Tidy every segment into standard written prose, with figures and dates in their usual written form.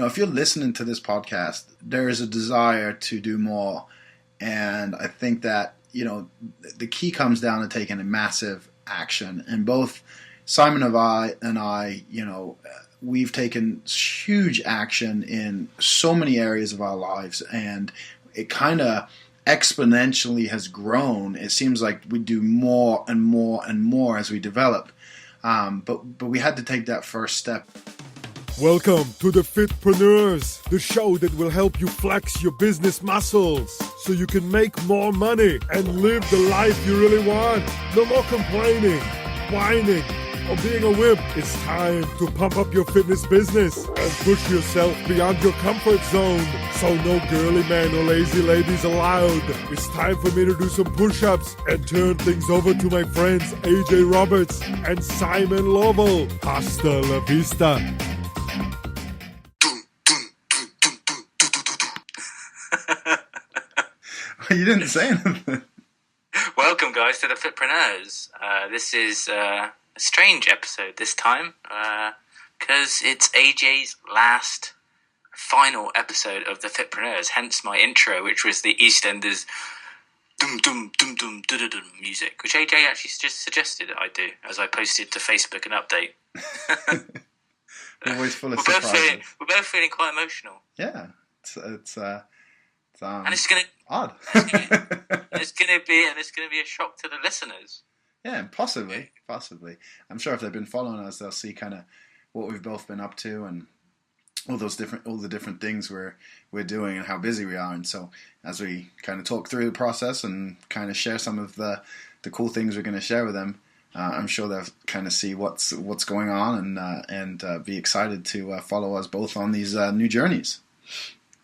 if you're listening to this podcast, there is a desire to do more. And I think that, the key comes down to taking a massive action. And both Simon and I, we've taken huge action in so many areas of our lives, and it kind of exponentially has grown. It seems like we do more and more and more as we develop. But we had to take that first step. Welcome to the Fitpreneurs, the show that will help you flex your business muscles so you can make more money and live the life you really want. No more complaining, whining, or being a wimp. It's time to pump up your fitness business and push yourself beyond your comfort zone. So no girly man or lazy ladies allowed. It's time for me to do some push-ups and turn things over to my friends AJ Roberts and Simon Lovell. Hasta la vista. You didn't say anything. Welcome, guys, to the Fitpreneurs. This is a strange episode this time because it's AJ's last, final episode of the Fitpreneurs. Hence my intro, which was the EastEnders dum dum dum dum dum dum music, which AJ actually just suggested that I do, as I posted to Facebook an update. Always full of surprises. We're both feeling quite emotional. Yeah, it's and it's gonna odd. it's gonna be a shock to the listeners. Yeah, possibly. I'm sure if they've been following us, they'll see kind of what we've both been up to and all the different things we're doing and how busy we are. And so as we kind of talk through the process and kind of share some of the cool things we're going to share with them, I'm sure they'll kind of see what's going on and be excited to follow us both on these new journeys.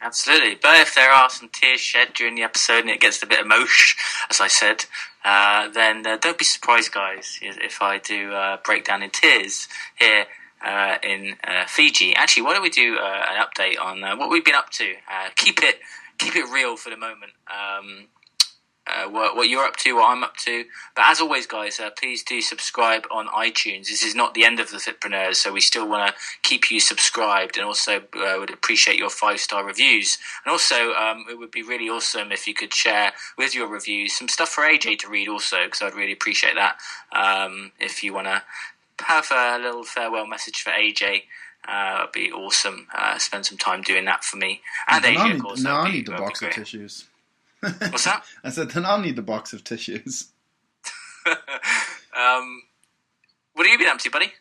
Absolutely. But if there are some tears shed during the episode and it gets a bit emosh, as I said, then don't be surprised, guys, if I do break down in tears here in Fiji. Actually, why don't we do an update on what we've been up to? Keep it real for the moment. What you're up to, what I'm up to. But as always, guys, please do subscribe on iTunes. This is not the end of the Fitpreneurs, so we still want to keep you subscribed, and also would appreciate your 5-star reviews. And also, it would be really awesome if you could share with your reviews some stuff for AJ to read also, because I'd really appreciate that. If you want to have a little farewell message for AJ, it'd be awesome. Spend some time doing that for me. And AJ, of course. No, I need the box of tissues. What's that? I said, then I'll need the box of tissues. What have you been up to, buddy?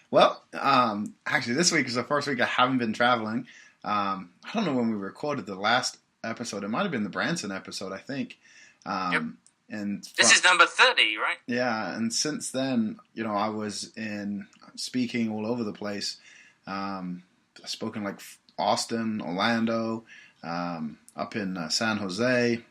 Well, actually, this week is the first week I haven't been traveling. I don't know when we recorded the last episode. It might have been the Branson episode, I think. Yep. And this is number 30, right? Yeah, and since then, I was speaking all over the place. I've spoken like Austin, Orlando, up in San Jose,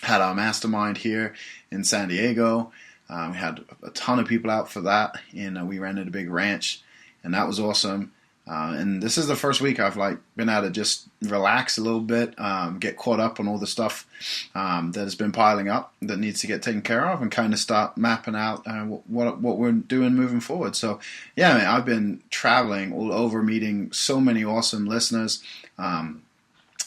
had our mastermind here in San Diego. We had a ton of people out for that, and we rented a big ranch, and that was awesome. And this is the first week I've been able to just relax a little bit, get caught up on all the stuff that has been piling up that needs to get taken care of, and kind of start mapping out what we're doing moving forward. So yeah, man, I've been traveling all over, meeting so many awesome listeners,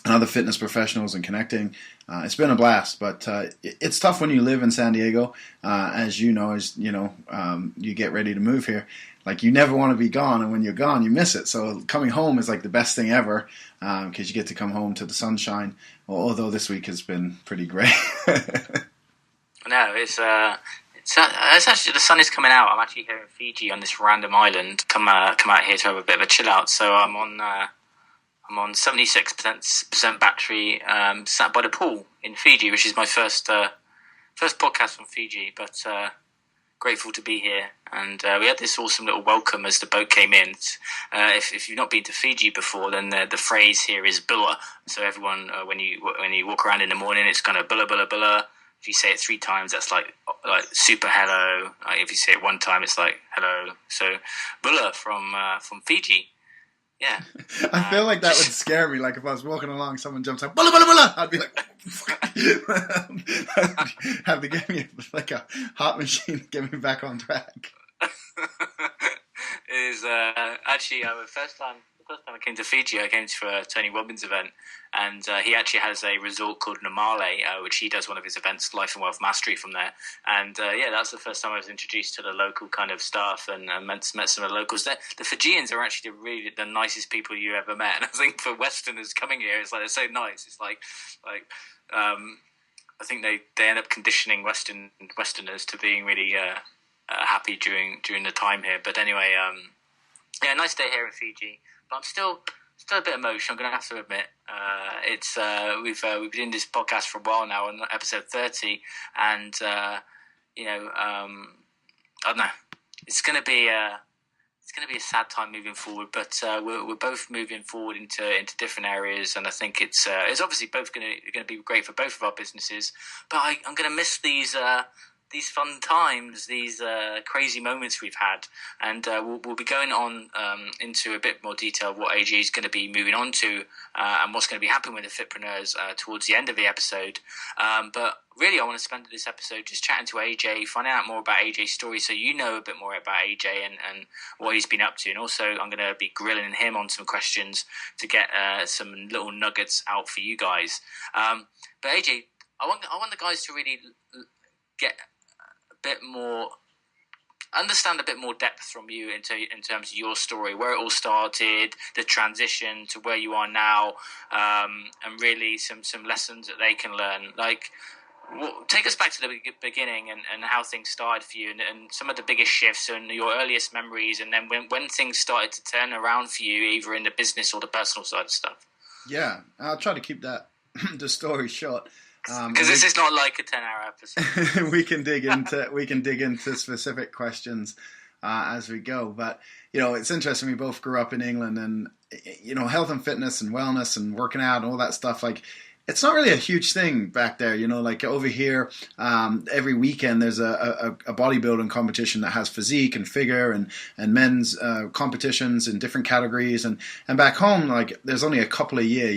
and other fitness professionals, and connecting. It's been a blast, but it's tough when you live in San Diego, as you you get ready to move here. Like, you never want to be gone, and when you're gone, you miss it. So coming home is like the best thing ever, because you get to come home to the sunshine. Although this week has been pretty great. No, it's actually, the sun is coming out. I'm actually here in Fiji on this random island. Come out here to have a bit of a chill out. So I'm on 76% battery, sat by the pool in Fiji, which is my first podcast from Fiji, but grateful to be here. And we had this awesome little welcome as the boat came in. If you've not been to Fiji before, then the phrase here is "bulla." So everyone, when you walk around in the morning, it's kind of "bulla, bulla, bulla." If you say it 3 times, that's like super hello. If you say it 1 time, it's like hello. So "bulla" from Fiji. Yeah. I feel like that would scare me. Like, if I was walking along, someone jumps up, "bulla, bulla, bulla," I'd be like, have to give me like a hot machine to get me back on track. It is actually the first time first time I came to Fiji, I came for a Tony Robbins event, and he actually has a resort called Namale, which he does one of his events, Life and Wealth Mastery, from there. And that's the first time I was introduced to the local kind of staff and met some of the locals. The Fijians are actually really the nicest people you ever met. And I think for Westerners coming here, it's like they're so nice. It's like I think they end up conditioning Westerners to being really happy during the time here. But anyway, nice day here in Fiji. But I'm still a bit emotional. I'm going to have to admit. We've been doing this podcast for a while now, on episode 30, and I don't know. It's going to be a sad time moving forward, but we're both moving forward into different areas, and I think it's obviously both going to be great for both of our businesses. But I'm going to miss these fun times, these crazy moments we've had, and we'll be going on into a bit more detail of what AJ is going to be moving on to, and what's going to be happening with the Fitpreneurs towards the end of the episode. But really, I want to spend this episode just chatting to AJ, finding out more about AJ's story, so you know a bit more about AJ and what he's been up to. And also, I'm going to be grilling him on some questions to get some little nuggets out for you guys. But AJ, I want the guys to really get understand a bit more depth from you in terms of your story, where it all started, the transition to where you are now, and really some lessons that they can learn. Like, take us back to the beginning and how things started for you, and some of the biggest shifts and your earliest memories, and then when things started to turn around for you, either in the business or the personal side of stuff. Yeah, I'll try to keep the story short. Because this is not like a 10-hour episode. we can dig into specific questions as we go. But it's interesting. We both grew up in England, and health and fitness and wellness and working out and all that stuff. Like, it's not really a huge thing back there, like over here. Every weekend there's a bodybuilding competition that has physique and figure and men's competitions in different categories, and back home, like, there's only a couple a year,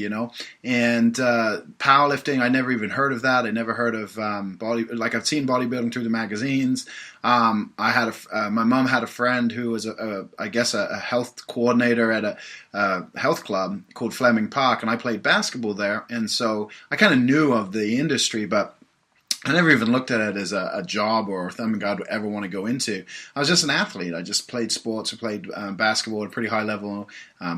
and powerlifting, I never even heard of that. I never heard of I've seen bodybuilding through the magazines. My mom had a friend who was a health coordinator at a health club called Fleming Park, and I played basketball there, and so I kind of knew of the industry, but I never even looked at it as a job or something I'd ever want to go into. I was just an athlete. I just played sports. I played basketball at a pretty high level,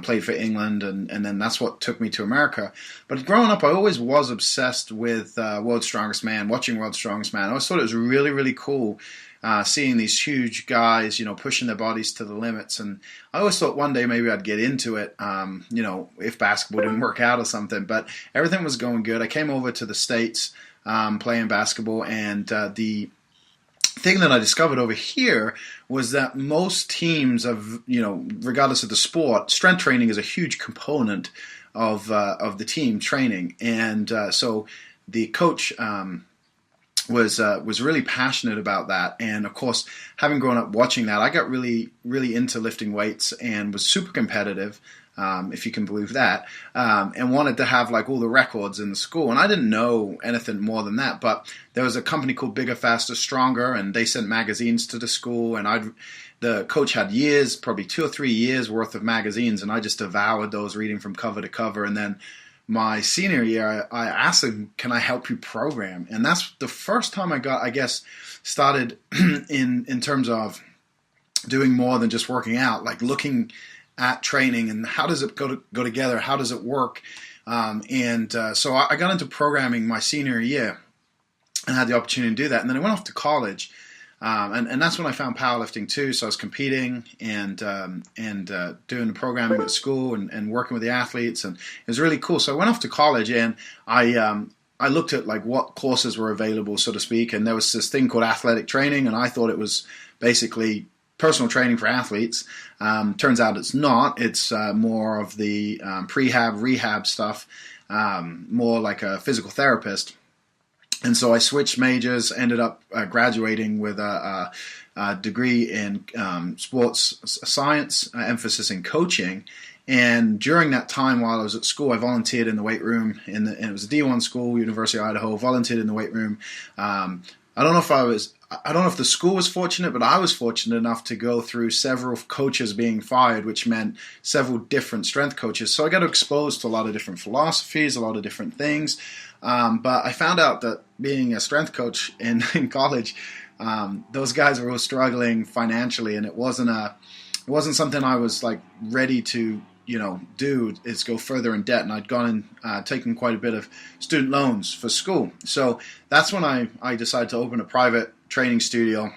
played for England, and then that's what took me to America. But growing up, I always was obsessed with World's Strongest Man, watching World's Strongest Man. I always thought it was really, really cool seeing these huge guys, pushing their bodies to the limits. And I always thought one day maybe I'd get into it, if basketball didn't work out or something. But everything was going good. I came over to the States playing basketball, and the thing that I discovered over here was that most teams regardless of the sport, strength training is a huge component of the team training. And so the coach was really passionate about that, and of course, having grown up watching that, I got really, really into lifting weights and was super competitive, if you can believe that, and wanted to have like all the records in the school. And I didn't know anything more than that, but there was a company called Bigger, Faster, Stronger, and they sent magazines to the school, and the coach had probably 2 or 3 years worth of magazines, and I just devoured those, reading from cover to cover. And then my senior year, I asked him, can I help you program? And that's the first time I got, I guess, started in terms of doing more than just working out, like looking at training and how does it go together? How does it work? So I got into programming my senior year and had the opportunity to do that. And then I went off to college. And that's when I found powerlifting too. So I was competing and doing the programming at school and working with the athletes, and it was really cool. So I went off to college, and I looked at like what courses were available, so to speak. And there was this thing called athletic training, and I thought it was basically personal training for athletes. Turns out it's not. It's more of the prehab, rehab stuff, more like a physical therapist. And so I switched majors, ended up graduating with a degree in sports science, emphasis in coaching. And during that time while I was at school, I volunteered in the weight room, and it was a D1 school, University of Idaho, volunteered in the weight room. I don't know if I don't know if the school was fortunate, but I was fortunate enough to go through several coaches being fired, which meant several different strength coaches. So I got exposed to a lot of different philosophies, a lot of different things. But I found out that being a strength coach in college, those guys were all struggling financially, and it wasn't something I was like ready to do, is go further in debt. And I'd gone and taken quite a bit of student loans for school. So that's when I decided to open a private training studio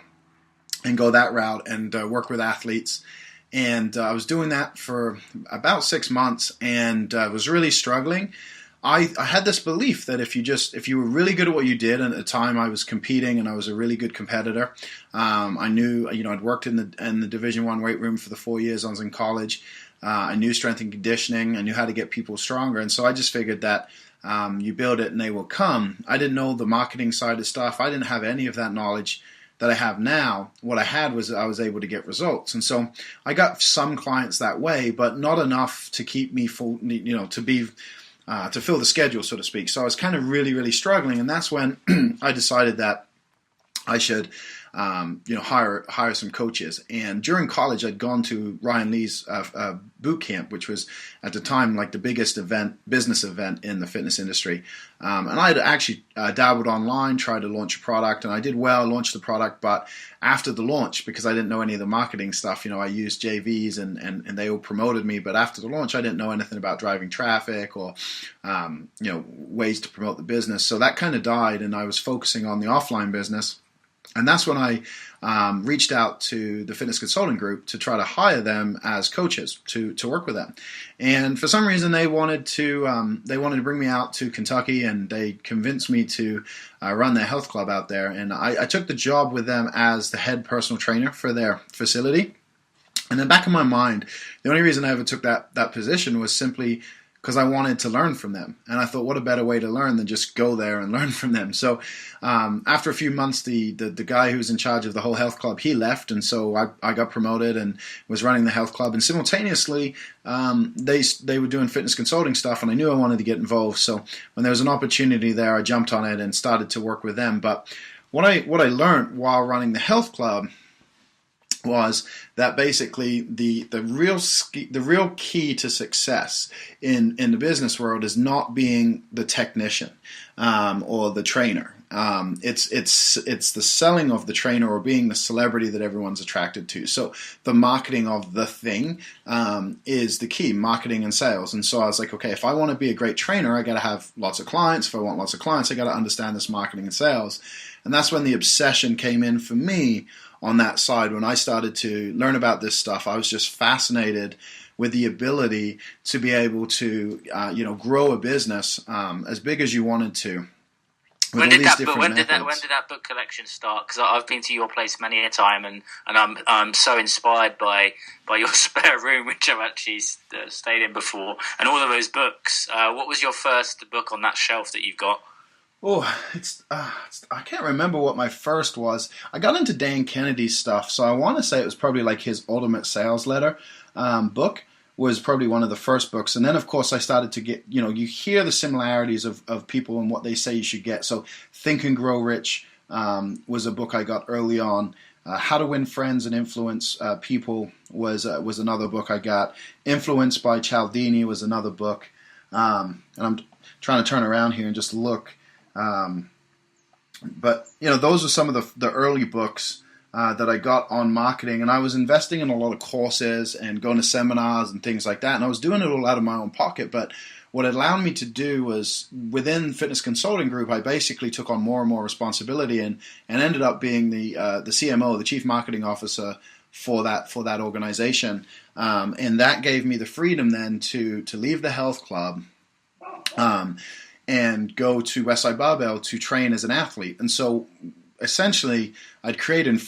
and go that route and work with athletes. And I was doing that for about 6 months, and I was really struggling. I had this belief that if you were really good at what you did, and at the time I was competing and I was a really good competitor. I knew, I'd worked in the Division I weight room for the 4 years I was in college. I knew strength and conditioning. I knew how to get people stronger. And so I just figured that you build it and they will come. I didn't know the marketing side of stuff. I didn't have any of that knowledge that I have now. What I had was I was able to get results. And so I got some clients that way, but not enough to keep me full, to fill the schedule, so to speak. So I was kind of really, really struggling. And that's when I decided that I should hire some coaches. And during college, I'd gone to Ryan Lee's boot camp, which was at the time like the biggest business event in the fitness industry. And I had actually dabbled online, tried to launch a product, and I did well, launched the product. But after the launch, because I didn't know any of the marketing stuff, I used JVs and they all promoted me. But after the launch, I didn't know anything about driving traffic or ways to promote the business. So that kind of died, and I was focusing on the offline business. And that's when I reached out to the fitness consulting group to try to hire them as coaches to work with them. And for some reason, they wanted to bring me out to Kentucky, and they convinced me to run their health club out there. And I took the job with them as the head personal trainer for their facility. And in the back of my mind, the only reason I ever took that position was simply because I wanted to learn from them. And I thought, what a better way to learn than just go there and learn from them. So after a few months, the guy who was in charge of the whole health club, he left. And so I got promoted and was running the health club. And simultaneously, they were doing fitness consulting stuff, and I knew I wanted to get involved. So when there was an opportunity there, I jumped on it and started to work with them. But what I learned while running the health club was that basically the real key to success in the business world is not being the technician or the trainer. It's the selling of the trainer or being the celebrity that everyone's attracted to. So the marketing of the thing is the key, marketing and sales. And so I was like, okay, if I want to be a great trainer, I got to have lots of clients. If I want lots of clients, I got to understand this marketing and sales. And that's when the obsession came in for me on that side. When I started to learn about this stuff, I was just fascinated with the ability to be able to, grow a business as big as you wanted to. When did that book collection start? Because I've been to your place many a time, and I'm so inspired by your spare room, which I've actually stayed in before, and all of those books. What was your first book on that shelf that you've got? Oh, I can't remember what my first was. I got into Dan Kennedy's stuff, so I want to say it was probably like his Ultimate Sales Letter book was probably one of the first books. And then, of course, I started to get, you hear the similarities of people and what they say you should get. So Think and Grow Rich was a book I got early on. How to Win Friends and Influence People was another book I got. Influence by Cialdini was another book. And I'm trying to turn around here and just look. But those are some of the early books that I got on marketing, and I was investing in a lot of courses and going to seminars and things like that, and I was doing it all out of my own pocket. But what it allowed me to do was, within Fitness Consulting Group, I basically took on more and more responsibility and ended up being the CMO, the Chief Marketing Officer for that organization, and that gave me the freedom then to leave the health club and go to Westside Barbell to train as an athlete. And so essentially I'd created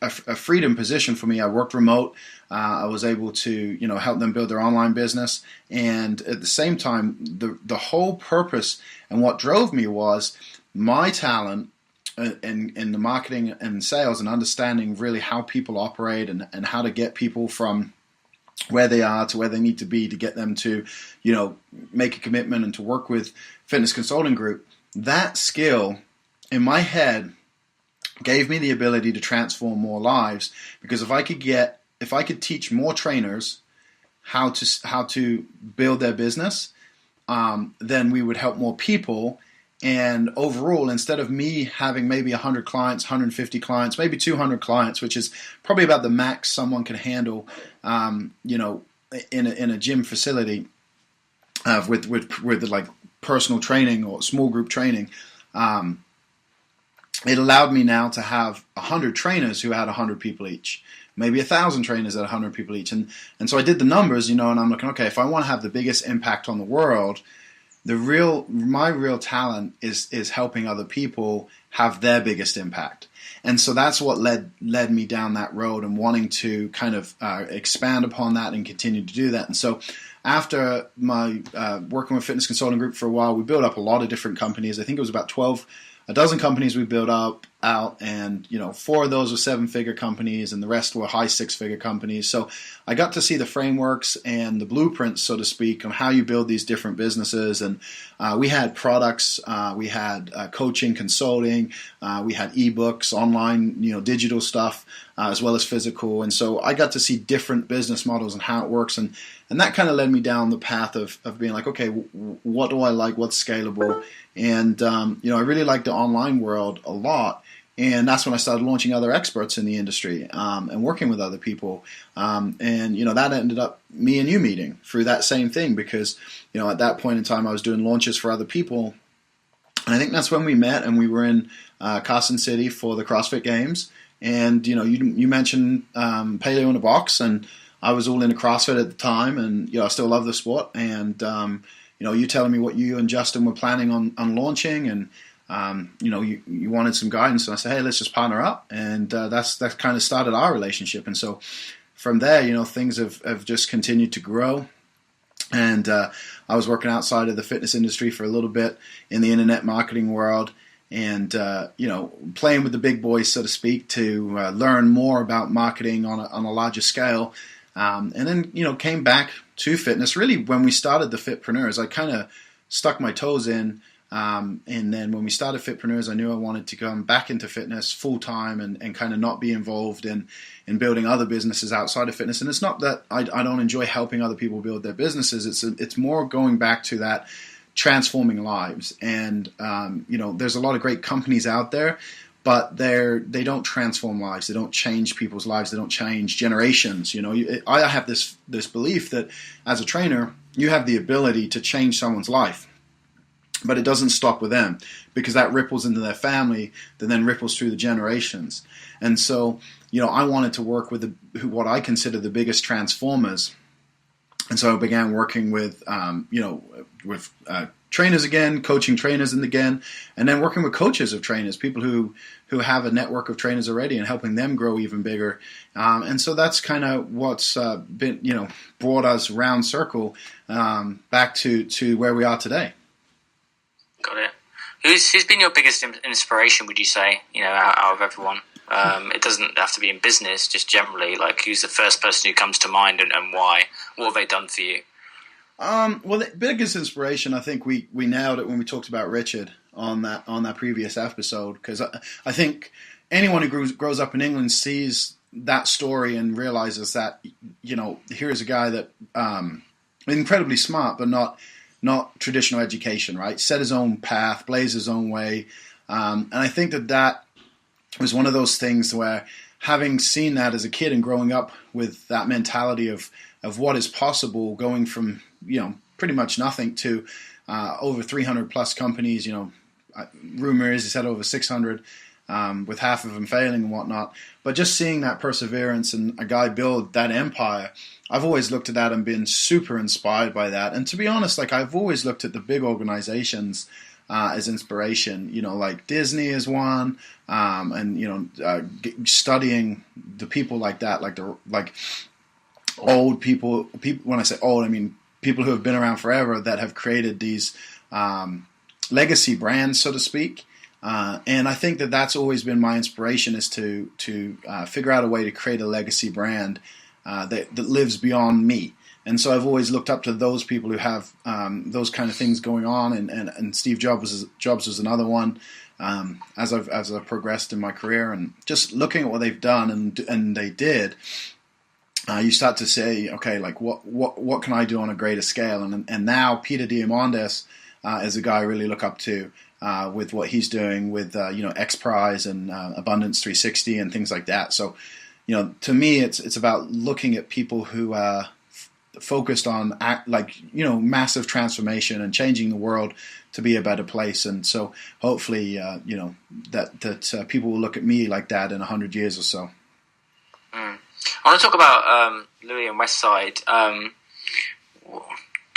a freedom position for me. I worked remote. I was able to help them build their online business. And at the same time, the whole purpose and what drove me was my talent in the marketing and sales and understanding really how people operate and how to get people from where they are to where they need to be to get them to, make a commitment and to work with Fitness Consulting Group. That skill in my head gave me the ability to transform more lives, because if I could teach more trainers how to build their business, then we would help more people. And overall, instead of me having maybe 100 clients, 150 clients, maybe 200 clients, which is probably about the max someone can handle, in a gym facility with like personal training or small group training, it allowed me now to have 100 trainers who had 100 people each, maybe 1,000 trainers at 100 people each. And so I did the numbers, and I'm looking, okay, if I want to have the biggest impact on the world, my real talent is helping other people have their biggest impact. And so that's what led me down that road and wanting to kind of expand upon that and continue to do that. And so after my working with Fitness Consulting Group for a while, we built up a lot of different companies. I think it was about a dozen companies we built out, and 4 of those were 7-figure companies, and the rest were high 6-figure companies. So I got to see the frameworks and the blueprints, so to speak, on how you build these different businesses. And we had products, we had coaching, consulting, we had ebooks, online, digital stuff, as well as physical. And so I got to see different business models and how it works, and that kind of led me down the path of being like, okay, what do I like? What's scalable? And I really like the online world a lot. And that's when I started launching other experts in the industry and working with other people. And that ended up me and you meeting through that same thing, because at that point in time I was doing launches for other people. And I think that's when we met, and we were in Carson City for the CrossFit Games. And you mentioned paleo in a box, and I was all into CrossFit at the time, and I still love the sport. And you telling me what you and Justin were planning on launching, and you wanted some guidance, and I said, hey, let's just partner up, and that kind of started our relationship. And so from there, things have just continued to grow. And I was working outside of the fitness industry for a little bit in the internet marketing world, and playing with the big boys, so to speak, to learn more about marketing on a larger scale. And then came back to fitness. Really, when we started the Fitpreneurs, I kind of stuck my toes in. And then when we started Fitpreneurs, I knew I wanted to come back into fitness full time and kind of not be involved in building other businesses outside of fitness. And it's not that I don't enjoy helping other people build their businesses. It's more going back to that transforming lives. And there's a lot of great companies out there, but they don't transform lives. They don't change people's lives. They don't change generations. I have this belief that as a trainer, you have the ability to change someone's life. But it doesn't stop with them, because that ripples into their family, that then ripples through the generations. And so, I wanted to work with what I consider the biggest transformers. And so I began working with trainers again, coaching trainers again, and then working with coaches of trainers, people who have a network of trainers already, and helping them grow even bigger. And so that's kind of what's been, brought us round circle back to where we are today. Got it. Who's been your biggest inspiration, would you say, out of everyone? It doesn't have to be in business, just generally. Like, who's the first person who comes to mind, and why? What have they done for you? Well, the biggest inspiration, I think we nailed it when we talked about Richard on that previous episode, because I think anyone who grows up in England sees that story and realizes that, here's a guy that incredibly smart, but not traditional education, right? Set his own path, blazed his own way. And I think that was one of those things where, having seen that as a kid and growing up with that mentality of what is possible, going from, pretty much nothing to over 300 plus companies, rumor is he said over 600, with half of them failing and whatnot. But just seeing that perseverance and a guy build that empire, I've always looked at that and been super inspired by that. And to be honest, I've always looked at the big organizations as inspiration, like Disney is one, and studying the people like that, like old people. When I say old, I mean people who have been around forever, that have created these legacy brands, so to speak. And I think that's always been my inspiration, is to figure out a way to create a legacy brand that lives beyond me. And so I've always looked up to those people who have those kind of things going on, and Steve Jobs was another one. As I've progressed in my career, and just looking at what they've done and they did, you start to say, okay, like what can I do on a greater scale? And now Peter Diamandis is a guy I really look up to with what he's doing with X Prize and Abundance 360 and things like that. So to me, it's about looking at people who are focused on massive transformation and changing the world to be a better place. And so hopefully that people will look at me like that in 100 years or so. I want to talk about Louis and Westside.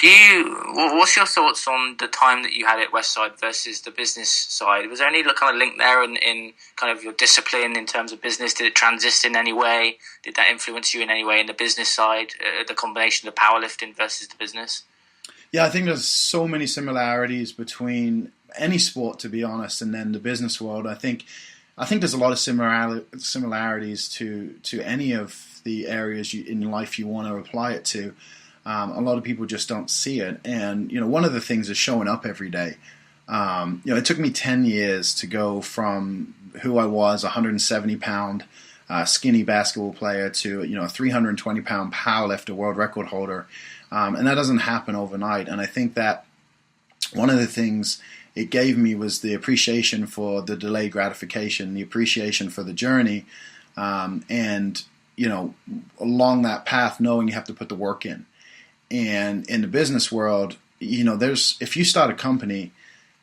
What's your thoughts on the time that you had at Westside versus the business side? Was there any kind of link there in kind of your discipline in terms of business? Did it transition in any way? Did that influence you in any way in the business side, the combination of powerlifting versus the business? Yeah, I think there's so many similarities between any sport, to be honest, and then the business world. I think there's a lot of similarities to any of the areas in life you want to apply it to. A lot of people just don't see it. And, one of the things is showing up every day. It took me 10 years to go from who I was, a 170-pound skinny basketball player, to, a 320-pound powerlifter, world record holder. And that doesn't happen overnight. And I think that one of the things it gave me was the appreciation for the delayed gratification, the appreciation for the journey, and, along that path, knowing you have to put the work in. And in the business world, if you start a company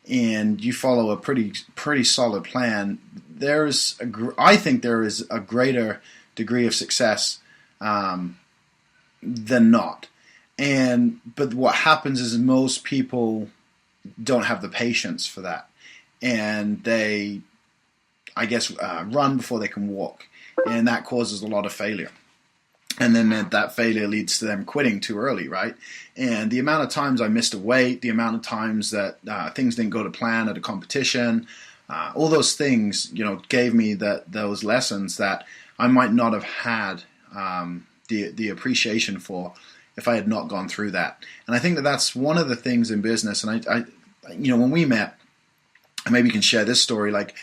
and you follow a pretty solid plan, I think there is a greater degree of success than not. But what happens is most people don't have the patience for that, and they, I guess, run before they can walk, and that causes a lot of failure. And then that failure leads to them quitting too early, right? And the amount of times I missed a weight, the amount of times that things didn't go to plan at a competition, all those things, gave me those lessons that I might not have had the appreciation for if I had not gone through that. And I think that that's one of the things in business. And I when we met, and maybe you can share this story, like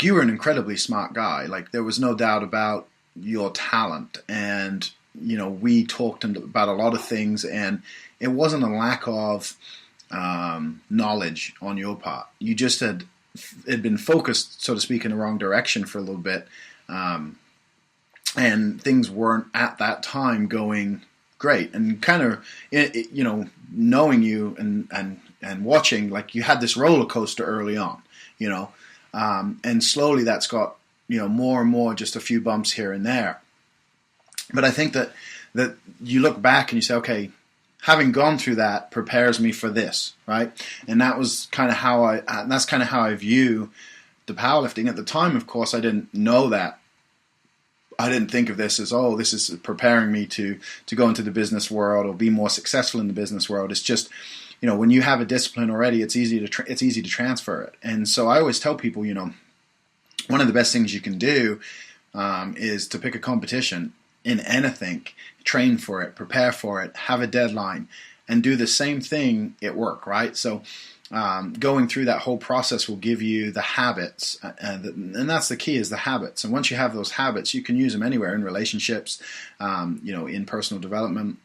you were an incredibly smart guy. Like, there was no doubt about your talent, and we talked about a lot of things, and it wasn't a lack of knowledge on your part. You just had been focused, so to speak, in the wrong direction for a little bit, and things weren't at that time going great. And kind of knowing you and watching, like, you had this roller coaster early on, and slowly that's got more and more, just a few bumps here and there. But I think that you look back and you say, okay, having gone through that prepares me for this, right? And that was kind of how I view the powerlifting. At the time, of course, I didn't know that. I didn't think of this as, this is preparing me to go into the business world or be more successful in the business world. It's just, when you have a discipline already, it's easy to transfer it. And so I always tell people, one of the best things you can do is to pick a competition in anything, train for it, prepare for it, have a deadline, and do the same thing at work, right? So going through that whole process will give you the habits, and that's the key, is the habits. And once you have those habits, you can use them anywhere, in relationships, in personal development,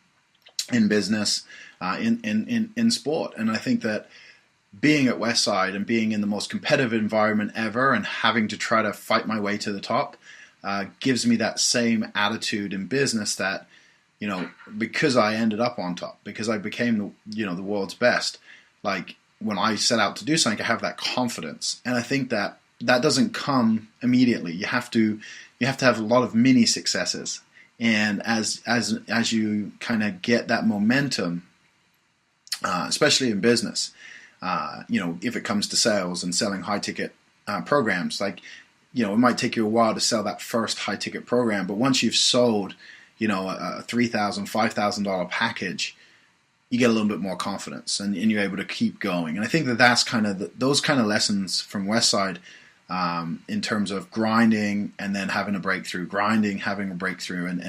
in business, in sport. And I think that being at Westside and being in the most competitive environment ever and having to try to fight my way to the top gives me that same attitude in business that, because I ended up on top, because I became the world's best, like, when I set out to do something, I have that confidence. And I think that doesn't come immediately. You have to have a lot of mini successes. And as you kind of get that momentum, especially in business, if it comes to sales and selling high ticket programs, like, it might take you a while to sell that first high ticket program, but once you've sold, a $3,000, $5,000 package, you get a little bit more confidence, and you're able to keep going. And I think that's kind of those kind of lessons from Westside in terms of grinding and then having a breakthrough, grinding, having a breakthrough, and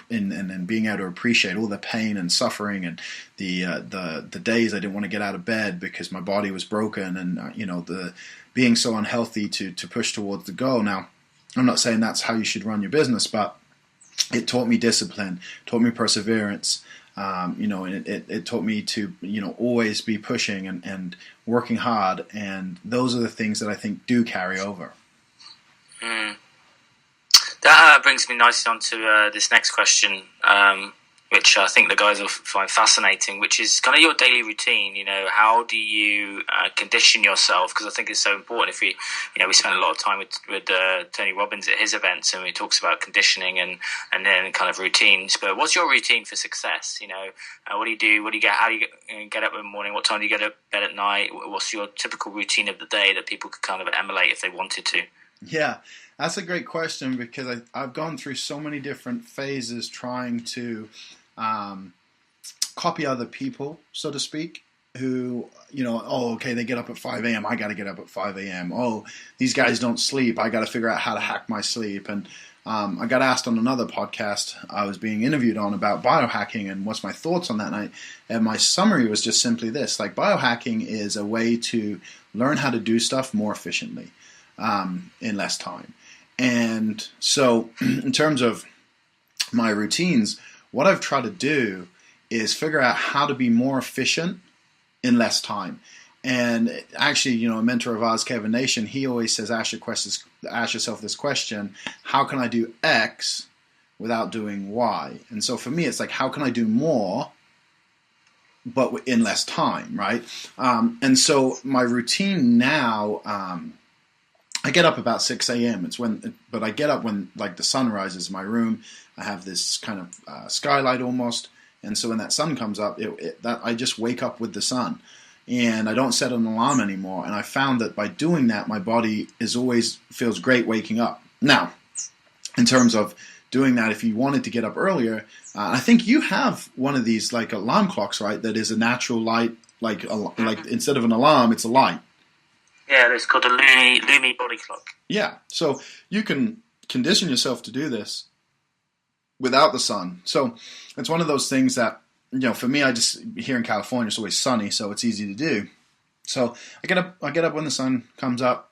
then being able to appreciate all the pain and suffering and the days I didn't want to get out of bed because my body was broken, and the being so unhealthy to push towards the goal. Now, I'm not saying that's how you should run your business, but it taught me discipline, taught me perseverance. It taught me to, always be pushing and working hard. And those are the things that I think do carry over. That brings me nicely on to this next question, which I think the guys will find fascinating, which is kind of your daily routine. How do you condition yourself? Because I think it's so important. If we spent a lot of time with Tony Robbins at his events, and he talks about conditioning and then kind of routines. But what's your routine for success? What do you do? How do you get up in the morning? What time do you get to bed at night? What's your typical routine of the day that people could kind of emulate if they wanted to? Yeah, that's a great question, because I've gone through so many different phases trying to copy other people, so to speak, who, they get up at 5 a.m. I got to get up at 5 a.m. Oh, these guys don't sleep. I got to figure out how to hack my sleep. And I got asked on another podcast I was being interviewed on about biohacking and what's my thoughts on that. And my summary was just simply this: like, biohacking is a way to learn how to do stuff more efficiently in less time. And so in terms of my routines, what I've tried to do is figure out how to be more efficient in less time. And actually, a mentor of ours, Kevin Nation, he always says, ask yourself this question: how can I do X without doing Y? And so for me, it's like, how can I do more but in less time, right? And so my routine now, I get up about 6 a.m. But I get up when like the sun rises in my room. I have this kind of skylight almost, and so when that sun comes up, I just wake up with the sun, and I don't set an alarm anymore. And I found that by doing that, my body always feels great waking up. Now, in terms of doing that, if you wanted to get up earlier, I think you have one of these like alarm clocks, right? That is a natural light, like instead of an alarm, it's a light. Yeah, it's called a Lumi body clock. Yeah, so you can condition yourself to do this without the sun. So it's one of those things that, for me, here in California, it's always sunny, so it's easy to do. So I get up when the sun comes up,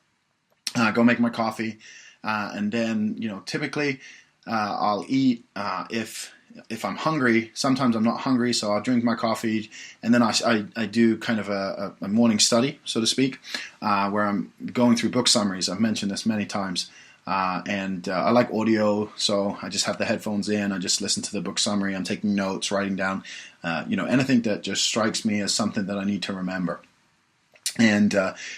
go make my coffee, and then, typically I'll eat if I'm hungry. Sometimes I'm not hungry, so I'll drink my coffee, and then I do kind of a morning study, so to speak, where I'm going through book summaries. I've mentioned this many times, and I like audio, so I just have the headphones in. I just listen to the book summary. I'm taking notes, writing down, anything that just strikes me as something that I need to remember. And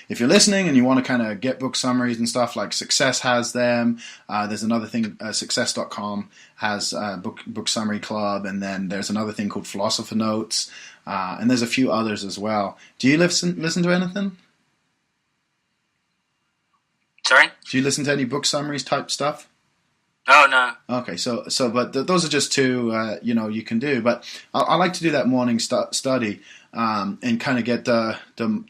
if you're listening and you want to kind of get book summaries and stuff, like Success has them. There's another thing, Success.com has book summary club, and then there's another thing called Philosopher Notes, and there's a few others as well. Do you listen to anything? Sorry? Do you listen to any book summaries type stuff? Oh, no. Okay, but those are just two, you can do. But I like to do that morning study and kind of get the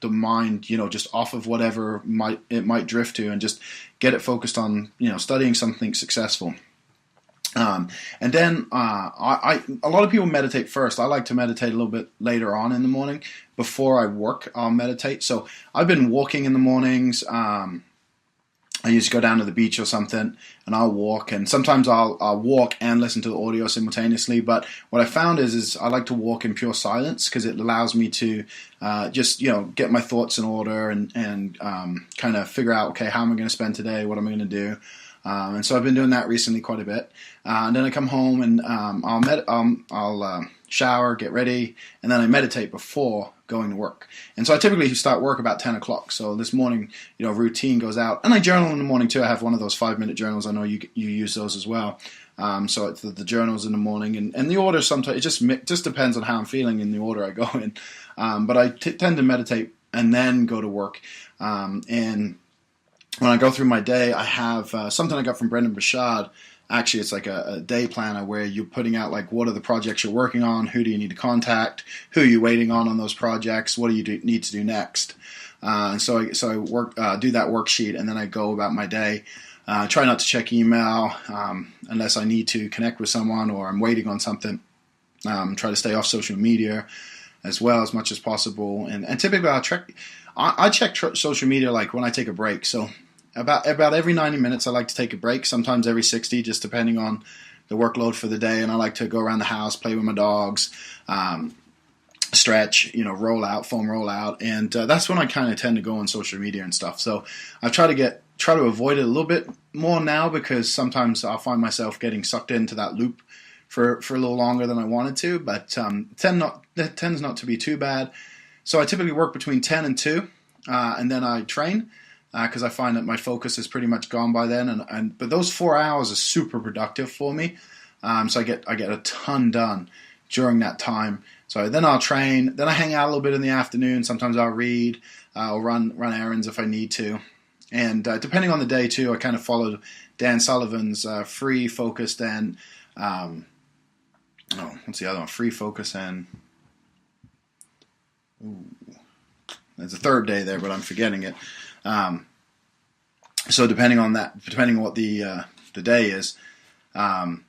mind, just off of whatever it might drift to, and just get it focused on, studying something successful. And then a lot of people meditate first. I like to meditate a little bit later on in the morning. Before I work, I'll meditate. So I've been walking in the mornings. I usually go down to the beach or something, and I'll walk. And sometimes I'll walk and listen to the audio simultaneously. But what I found is I like to walk in pure silence, because it allows me to just get my thoughts in order and kind of figure out, okay, how am I going to spend today? What am I going to do? And so I've been doing that recently quite a bit. And then I come home and I'll shower, get ready, and then I meditate before going to work. And so I typically start work about 10 o'clock. So this morning, routine goes out. And I journal in the morning too. I have one of those 5-minute journals. I know you use those as well. So it's the journals in the morning. And the order sometimes, it just depends on how I'm feeling in the order I go in. But I tend to meditate and then go to work. And when I go through my day, I have something I got from Brendan Burchard. Actually, it's like a day planner where you're putting out, like, what are the projects you're working on, who do you need to contact, who are you waiting on those projects, what do you need to do next. And so I work, do that worksheet, and then I go about my day. Try not to check email unless I need to connect with someone or I'm waiting on something. Try to stay off social media as well as much as possible. And typically I check social media like when I take a break. So about every 90 minutes I like to take a break, sometimes every 60, just depending on the workload for the day. And I like to go around the house, play with my dogs, stretch, roll out, foam roll out. And that's when I kind of tend to go on social media and stuff. So I try to avoid it a little bit more now, because sometimes I'll find myself getting sucked into that loop for a little longer than I wanted to, but it tends not to be too bad. So I typically work between 10 and 2, and then I train, because I find that my focus is pretty much gone by then. But those 4 hours are super productive for me, so I get a ton done during that time. So then I'll train, then I hang out a little bit in the afternoon. Sometimes I'll read, I'll run errands if I need to. And depending on the day too, I kind of followed Dan Sullivan's free, focused, and what's the other one? Free, focus, and there's a third day there, but I'm forgetting it. So depending on what the day is, I'll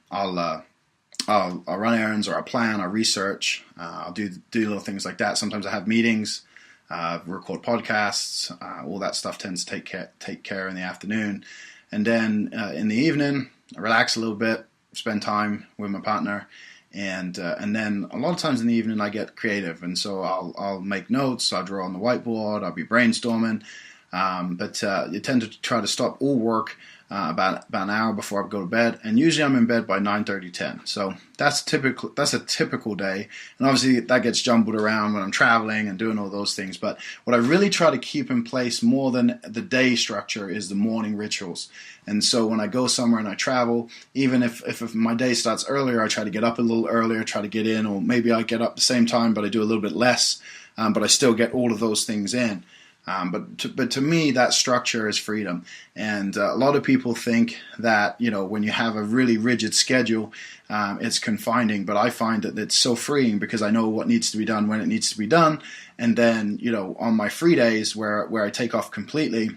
run errands, or I'll plan, I'll research, I'll do little things like that. Sometimes I have meetings. Record podcasts, all that stuff tends to take care in the afternoon, and then in the evening, I relax a little bit, spend time with my partner, and then a lot of times in the evening I get creative, and so I'll make notes, I'll draw on the whiteboard, I'll be brainstorming, but you tend to try to stop all work about an hour before I go to bed, and usually I'm in bed by 9:30, 10. So that's a typical day, and obviously that gets jumbled around when I'm traveling and doing all those things. But what I really try to keep in place more than the day structure is the morning rituals. And so when I go somewhere and I travel, even if my day starts earlier, I try to get up a little earlier, try to get in, or maybe I get up the same time, but I do a little bit less, but I still get all of those things in. But to me, that structure is freedom. And a lot of people think that, when you have a really rigid schedule, it's confining. But I find that it's so freeing, because I know what needs to be done when it needs to be done. And then, on my free days where I take off completely,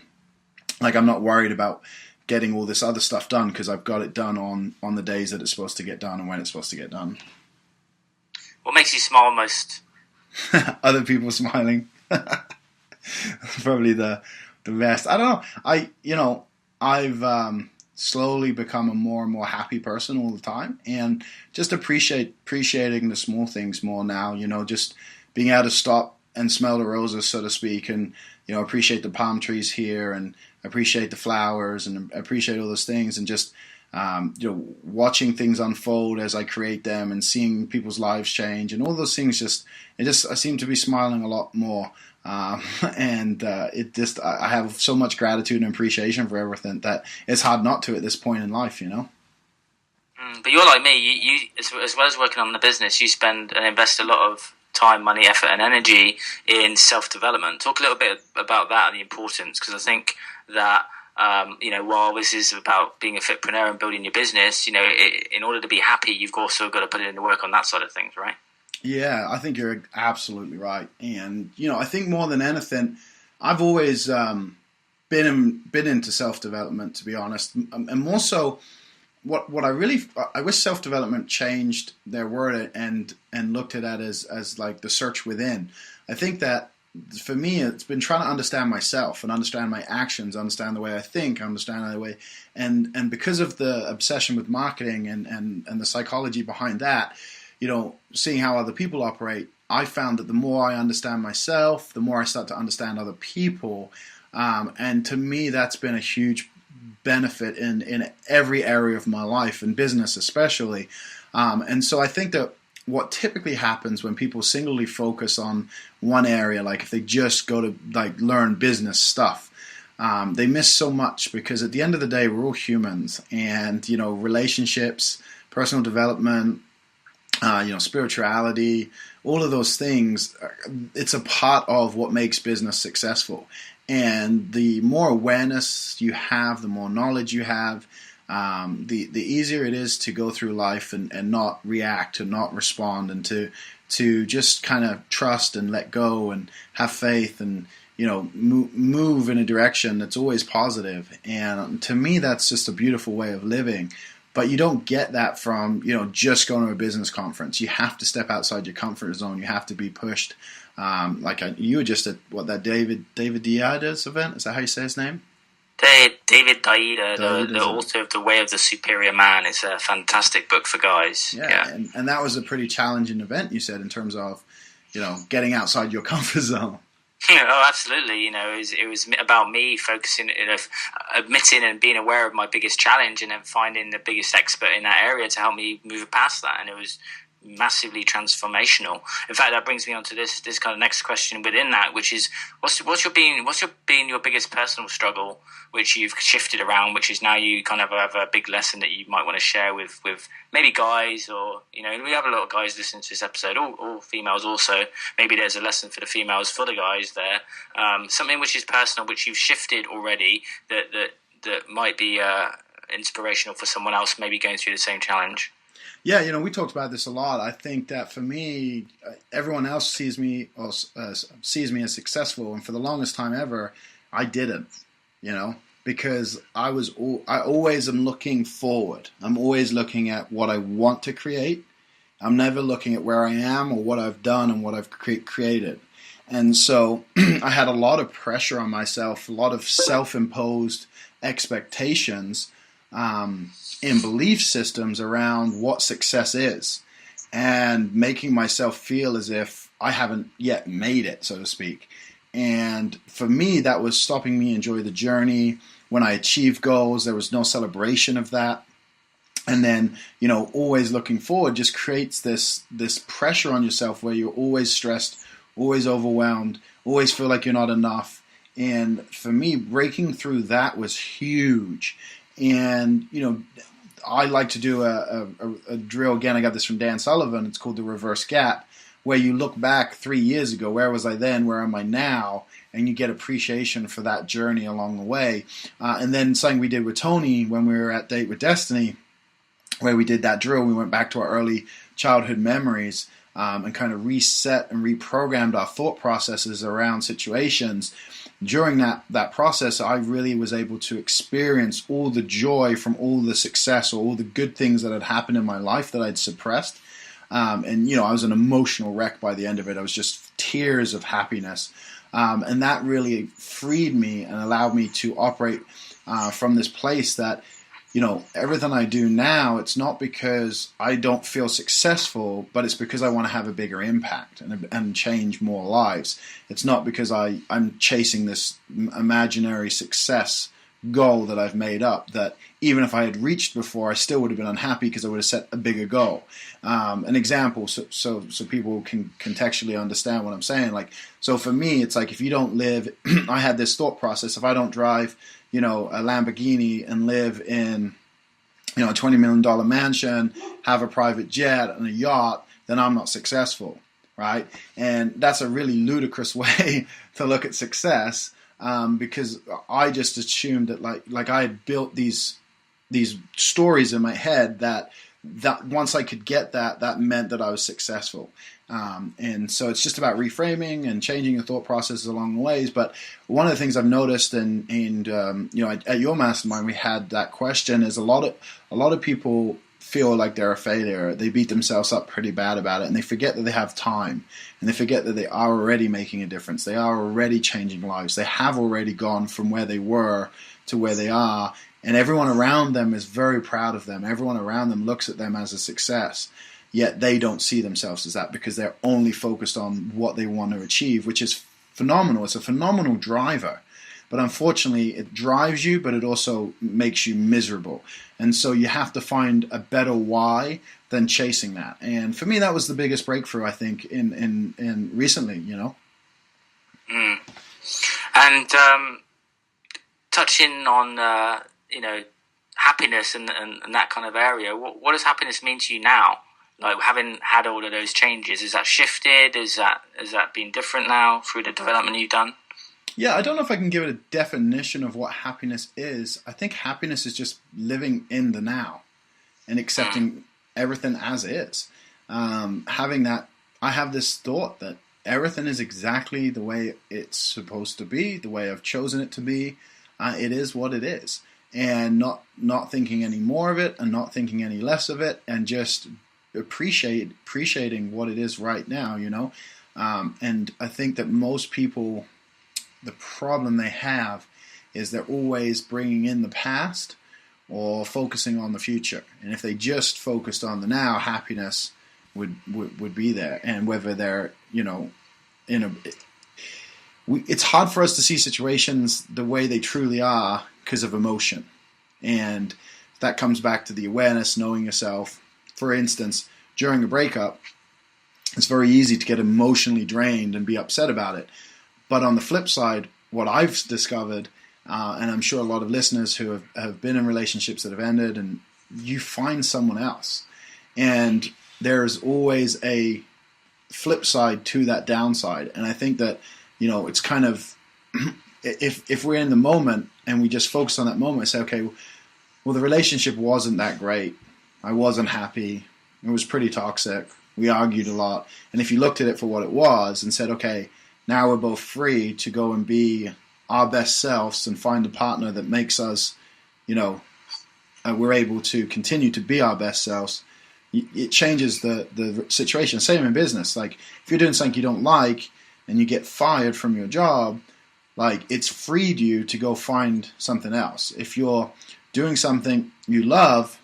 like, I'm not worried about getting all this other stuff done, because I've got it done on the days that it's supposed to get done and when it's supposed to get done. What makes you smile most? Other people smiling. Probably the best. I don't know. I've slowly become a more and more happy person all the time, and just appreciating the small things more now. Just being able to stop and smell the roses, so to speak, and appreciate the palm trees here, and appreciate the flowers, and appreciate all those things, and just watching things unfold as I create them, and seeing people's lives change, and all those things. I seem to be smiling a lot more. And I have so much gratitude and appreciation for everything that it's hard not to at this point in life, But you're like me. You as well as working on the business, you spend and invest a lot of time, money, effort, and energy in self-development. Talk a little bit about that and the importance, because I think that while this is about being a fitpreneur and building your business, in order to be happy, you've also got to put in the work on that side of things, right? Yeah, I think you're absolutely right. And, I think more than anything, I've always been into self-development, to be honest. And more so, what I wish self-development changed their word and looked at that as like the search within. I think that for me, it's been trying to understand myself and understand my actions, understand the way I think, understand the way, and because of the obsession with marketing and the psychology behind that, seeing how other people operate, I found that the more I understand myself, the more I start to understand other people. And to me, that's been a huge benefit in every area of my life, and business especially. And so I think that what typically happens when people singly focus on one area, like if they just go to learn business stuff, they miss so much, because at the end of the day, we're all humans, and relationships, personal development, spirituality, all of those things, it's a part of what makes business successful. And the more awareness you have, the more knowledge you have, the easier it is to go through life and not react and not respond, and to just kind of trust and let go and have faith and move in a direction that's always positive. And to me, that's just a beautiful way of living. But you don't get that from, just going to a business conference. You have to step outside your comfort zone. You have to be pushed. You were just at that David Diada's event. Is that how you say his name? David Daida, the author of The Way of the Superior Man. It's a fantastic book for guys. Yeah. And that was a pretty challenging event, you said, in terms of, getting outside your comfort zone. Oh, absolutely. It was about me focusing, admitting and being aware of my biggest challenge, and then finding the biggest expert in that area to help me move past that. And it was massively transformational. In fact, that brings me on to this kind of next question within that, which is what's been your biggest personal struggle, which you've shifted around, which is now you kind of have a big lesson that you might want to share with maybe guys, or we have a lot of guys listening to this episode, or females also. Maybe there's a lesson for the females, for the guys there, something which is personal, which you've shifted already, that might be inspirational for someone else maybe going through the same challenge. Yeah, we talked about this a lot. I think that for me, everyone else sees me as successful, and for the longest time ever, I didn't. Because I always am looking forward. I'm always looking at what I want to create. I'm never looking at where I am or what I've done and what I've created. And so I had a lot of pressure on myself, a lot of self-imposed expectations in belief systems around what success is, and making myself feel as if I haven't yet made it, so to speak. And for me, that was stopping me enjoy the journey. When I achieved goals, there was no celebration of that. And then, always looking forward just creates this pressure on yourself where you're always stressed, always overwhelmed, always feel like you're not enough. And for me, breaking through that was huge. And, I like to do a drill. Again, I got this from Dan Sullivan. It's called the reverse gap, where you look back 3 years ago. Where was I then? Where am I now? And you get appreciation for that journey along the way. And then something we did with Tony when we were at Date with Destiny, where we did that drill, we went back to our early childhood memories and kind of reset and reprogrammed our thought processes around situations. During that process, I really was able to experience all the joy from all the success or all the good things that had happened in my life that I'd suppressed. And I was an emotional wreck by the end of it. I was just tears of happiness. And that really freed me and allowed me to operate from this place that, everything I do now, it's not because I don't feel successful, but it's because I want to have a bigger impact and change more lives. It's not because I'm chasing this imaginary success goal that I've made up, that even if I had reached before, I still would have been unhappy because I would have set a bigger goal. An example, so people can contextually understand what I'm saying. So for me, it's like if you don't live, I had this thought process, if I don't drive, a Lamborghini and live in, a $20 million mansion, have a private jet and a yacht, then I'm not successful, right? And that's a really ludicrous way to look at success. Because I just assumed that like I had built these stories in my head that once I could get that meant that I was successful. And so it's just about reframing and changing your thought processes along the ways. But one of the things I've noticed, and at your mastermind we had that question, is a lot of people feel like they're a failure. They beat themselves up pretty bad about it, and they forget that they have time, and they forget that they are already making a difference. They are already changing lives. They have already gone from where they were to where they are, and everyone around them is very proud of them. Everyone around them looks at them as a success, yet they don't see themselves as that because they're only focused on what they want to achieve, which is phenomenal. It's a phenomenal driver. But unfortunately, it drives you, but it also makes you miserable. And so you have to find a better why than chasing that. And for me, that was the biggest breakthrough, I think, in recently, And touching on, happiness and that kind of area, what does happiness mean to you now? Like, having had all of those changes, is that shifted? Has that been different now through the development you've done? Yeah, I don't know if I can give it a definition of what happiness is. I think happiness is just living in the now and accepting everything as is. Having that, I have this thought that everything is exactly the way it's supposed to be, the way I've chosen it to be. It is what it is, and not thinking any more of it, and not thinking any less of it, and just appreciating what it is right now, And I think that most people, the problem they have is they're always bringing in the past or focusing on the future. And if they just focused on the now, happiness would be there. And whether they're, it's hard for us to see situations the way they truly are because of emotion. And that comes back to the awareness, knowing yourself. For instance, during a breakup, it's very easy to get emotionally drained and be upset about it. But on the flip side, what I've discovered, and I'm sure a lot of listeners who have been in relationships that have ended, and you find someone else. And there's always a flip side to that downside. And I think that, it's kind of, if we're in the moment and we just focus on that moment and say, okay, well, the relationship wasn't that great. I wasn't happy. It was pretty toxic. We argued a lot. And if you looked at it for what it was and said, okay, now we're both free to go and be our best selves and find a partner that makes us, we're able to continue to be our best selves, it changes the situation. Same in business. Like, if you're doing something you don't like and you get fired from your job, like, it's freed you to go find something else. If you're doing something you love,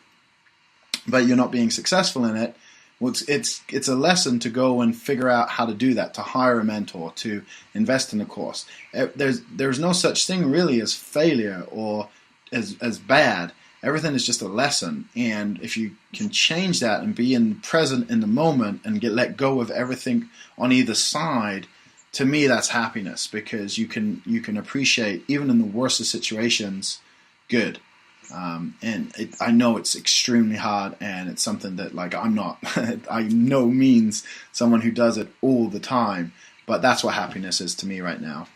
but you're not being successful in it, well, it's a lesson to go and figure out how to do that, to hire a mentor, to invest in a course. There's no such thing really as failure or as bad. Everything is just a lesson. And if you can change that and be present in the moment and let go of everything on either side, to me, that's happiness, because you can appreciate, even in the worst of situations, good. I know it's extremely hard, and it's something that, like, I'm not, I no means someone who does it all the time, but that's what happiness is to me right now.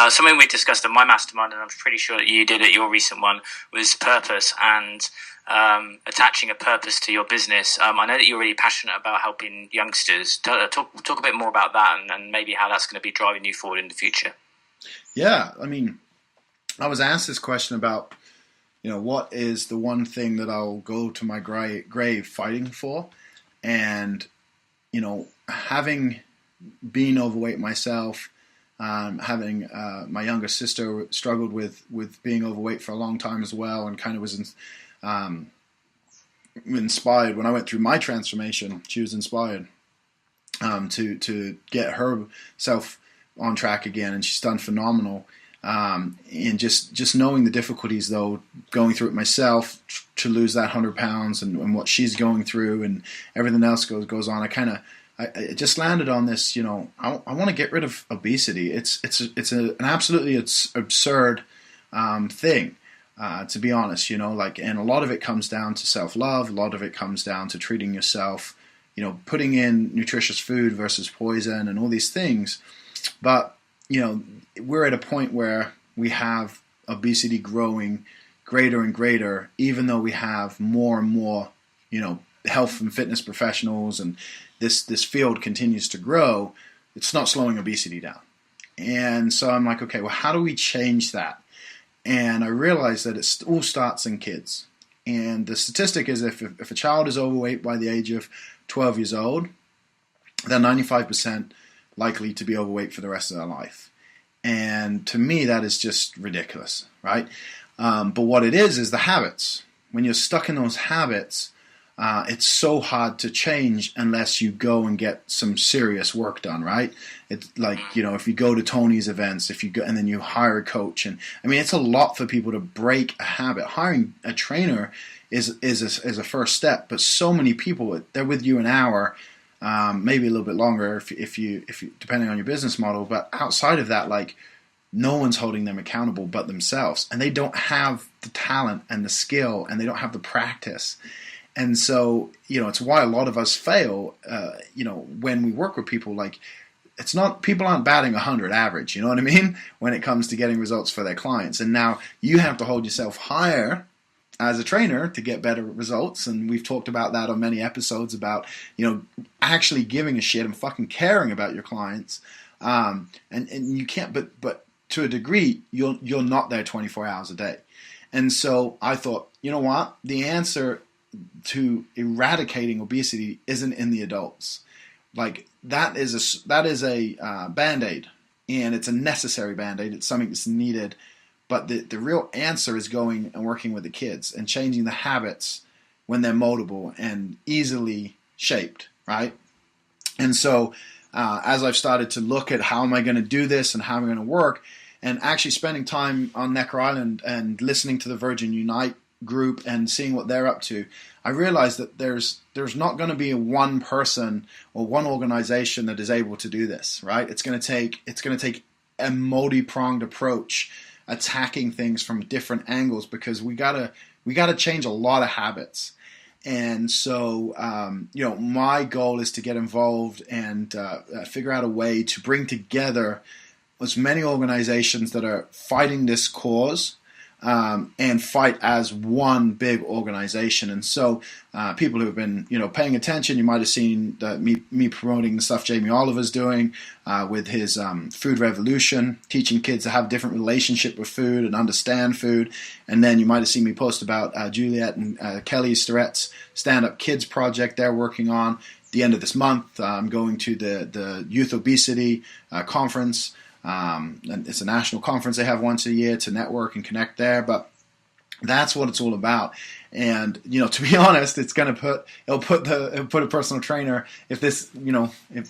Something we discussed at my mastermind, and I'm pretty sure that you did at your recent one, was purpose and attaching a purpose to your business. I know that you're really passionate about helping youngsters. Talk a bit more about that, and maybe how that's going to be driving you forward in the future. Yeah, I mean, I was asked this question about, what is the one thing that I'll go to my grave fighting for? And, having been overweight myself, having my younger sister struggled with being overweight for a long time as well, and kind of was inspired when I went through my transformation. She was inspired to get herself on track again, and she's done phenomenal. And just knowing the difficulties, though, going through it myself to lose that 100 pounds and what she's going through and everything else goes on. I just landed on this, I want to get rid of obesity. It's an absolutely absurd thing, to be honest, and a lot of it comes down to self-love. A lot of it comes down to treating yourself, putting in nutritious food versus poison and all these things. But, we're at a point where we have obesity growing greater and greater, even though we have more and more, health and fitness professionals, and this field continues to grow. It's not slowing obesity down. And so I'm like, okay, well, how do we change that? And I realized that it all starts in kids. And the statistic is if a child is overweight by the age of 12 years old, they're 95% likely to be overweight for the rest of their life. And to me, that is just ridiculous, right? But what it is the habits. When you're stuck in those habits, it's so hard to change unless you go and get some serious work done, right? It's like, if you go to Tony's events, if you go and then you hire a coach, and I mean, it's a lot for people to break a habit. Hiring a trainer is a first step, but so many people, they're with you an hour, maybe a little bit longer if you depending on your business model. But outside of that, like, no one's holding them accountable but themselves, and they don't have the talent and the skill, and they don't have the practice. And so, it's why a lot of us fail, when we work with people. Like, it's not, people aren't batting 100 average, you know what I mean? When it comes to getting results for their clients. And now you have to hold yourself higher as a trainer to get better results, and we've talked about that on many episodes about, actually giving a shit and fucking caring about your clients. And you can't, but to a degree, you're not there 24 hours a day. And so I thought, you know what? The answer to eradicating obesity isn't in the adults. Like that is a Band-Aid, and it's a necessary Band-Aid. It's something that's needed. But the real answer is going and working with the kids and changing the habits when they're moldable and easily shaped, right? And so as I've started to look at how am I going to do this and how am I going to work, and actually spending time on Necker Island and listening to the Virgin Unite group and seeing what they're up to, I realized that there's not going to be one person or one organization that is able to do this, right? It's going to take a multi-pronged approach, attacking things from different angles, because we gotta change a lot of habits. And so my goal is to get involved and figure out a way to bring together as many organizations that are fighting this cause and fight as one big organization. And so people who have been paying attention, you might have seen me promoting the stuff Jamie Oliver's doing with his food revolution, teaching kids to have a different relationship with food and understand food. And then you might have seen me post about Juliet and Kelly Starrett's stand-up kids project they're working on. At the end of this month, I'm going to the Youth Obesity Conference. And it's a national conference they have once a year to network and connect there, but that's what it's all about. And to be honest, it'll put a personal trainer, if this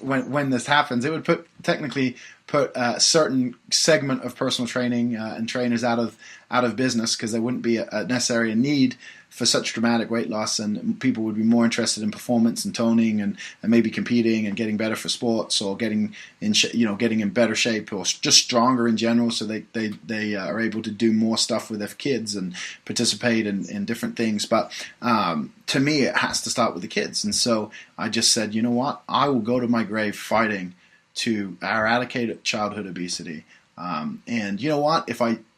when this happens, it would technically put a certain segment of personal training and trainers out of business, because there wouldn't be necessarily a need for such dramatic weight loss, and people would be more interested in performance and toning and maybe competing and getting better for sports, or getting in better shape, or just stronger in general, so they are able to do more stuff with their kids and participate in different things. But to me, it has to start with the kids. And so I just said, you know what? I will go to my grave fighting to eradicate childhood obesity. And you know what?